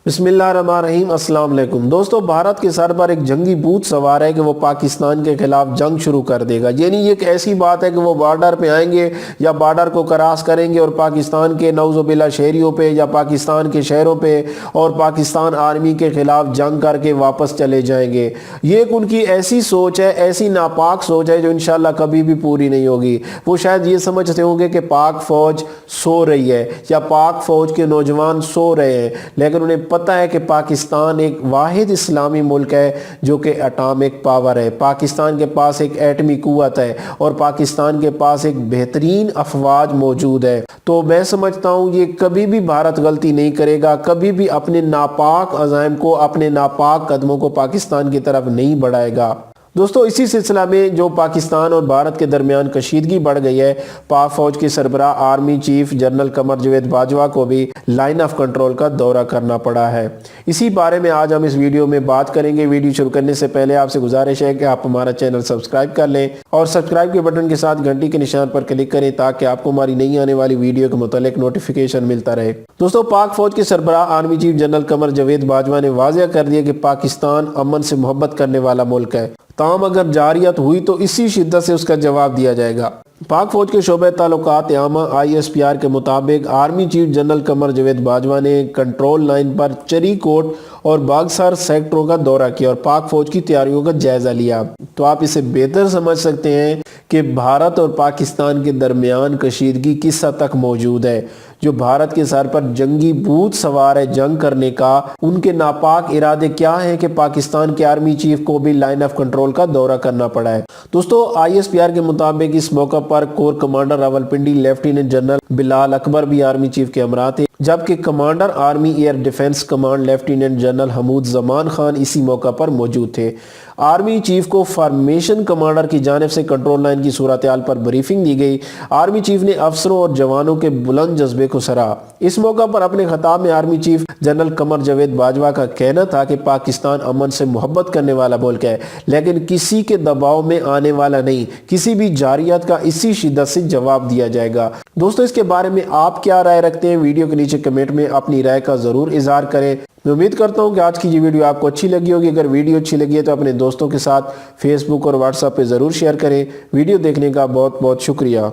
बिस्मिल्लाहिर्रहमानिर्रहीम। अस्सलाम वालेकुम दोस्तों, भारत के सर पर एक जंगी भूत सवार है कि वो पाकिस्तान के खिलाफ जंग शुरू कर देगा। यानी ये एक ऐसी बात है कि वो बॉर्डर पे आएंगे या बॉर्डर को क्रॉस करेंगे और पाकिस्तान के नौजुबिल्ला शहरियों पे या पाकिस्तान के शहरों पे और पाकिस्तान आर्मी के खिलाफ जंग करके वापस चले जाएंगे। ये एक उनकी ऐसी सोच है, ऐसी नापाक सोच है जो इंशाल्लाह कभी भी पूरी नहीं होगी। वो शायद ये समझते होंगे कि पाक फौज सो रही है या पाक फौज के नौजवान सो रहे हैं, लेकिन उन्हें पता है कि पाकिस्तान एक वाहिद इस्लामी मुल्क है जो कि एटॉमिक पावर है। पाकिस्तान के पास एक एटमी कुव्वत है और पाकिस्तान के पास एक बेहतरीन अफवाज मौजूद है। तो मैं समझता हूँ ये कभी भी भारत गलती नहीं करेगा, कभी भी अपने नापाक अज़ाइम को, अपने नापाक कदमों को पाकिस्तान की तरफ नहीं बढ़ाएगा। दोस्तों, इसी सिलसिला में जो पाकिस्तान और भारत के दरमियान कशीदगी बढ़ गई है, पाक फौज के सरबराह आर्मी चीफ जनरल कमर जवेद बाजवा को भी लाइन ऑफ कंट्रोल का दौरा करना पड़ा है। इसी बारे में आज हम इस वीडियो में बात करेंगे। वीडियो शुरू करने से पहले आपसे गुजारिश है कि आप हमारा चैनल सब्सक्राइब कर लें और सब्सक्राइब के बटन के साथ घंटी के निशान पर क्लिक करें ताकि आपको हमारी नई आने वाली वीडियो के मुतालिक नोटिफिकेशन मिलता रहे। दोस्तों, पाक फौज के सरबराह आर्मी चीफ जनरल कमर जवेद बाजवा ने वाज़ेह कर दिया कि पाकिस्तान अमन से मोहब्बत करने वाला मुल्क है, ताम अगर जारियत हुई तो इसी शिद्दत से उसका जवाब दिया जाएगा। पाक फौज के शोबे ताल्लुकात आमा ISPR के मुताबिक आर्मी चीफ जनरल कमर जवेद बाजवा ने कंट्रोल लाइन पर चरी कोट और बागसर सेक्टरों का दौरा किया और पाक फौज की तैयारियों का जायजा लिया। तो आप इसे बेहतर समझ सकते हैं कि भारत और पाकिस्तान के दरमियान कशीदगी किस हद तक मौजूद है। जो भारत के सर पर जंगी भूत सवार है जंग करने का, उनके नापाक इरादे क्या हैं कि पाकिस्तान के आर्मी चीफ को भी लाइन ऑफ कंट्रोल का दौरा करना पड़ा है। दोस्तों, ISPR के मुताबिक इस मौका पर core commander Rawalpindi lieutenant general Bilal Akbar भी आर्मी चीफ के हमरा थे, जबकि commander army air defence command lieutenant general Hamood Zaman Khan इसी मौका पर मौजूद थे। आर्मी चीफ को फॉर्मेशन कमांडर की जानिब से कंट्रोल लाइन की सूरत हाल पर ब्रीफिंग दी गई। आर्मी चीफ ने अफसरों और जवानों के बुलंद जज्बे को सराहा। इस मौका पर अपने खिताब में आर्मी चीफ जनरल कमर जवेद बाजवा का कहना था कि पाकिस्तान अमन से मोहब्बत करने वाला मुल्क है, लेकिन किसी के दबाव में आने वाला नहीं। किसी भी जारियत का इसी शिद्दत से जवाब दिया जाएगा। दोस्तों, इसके बारे में आप क्या राय रखते हैं? वीडियो के नीचे कमेंट में अपनी राय का जरूर इजहार करें। मैं उम्मीद करता हूं कि आज की ये वीडियो आपको अच्छी लगी होगी। अगर वीडियो अच्छी लगी है तो अपने दोस्तों के साथ फेसबुक और व्हाट्सएप पे ज़रूर शेयर करें। वीडियो देखने का बहुत बहुत शुक्रिया।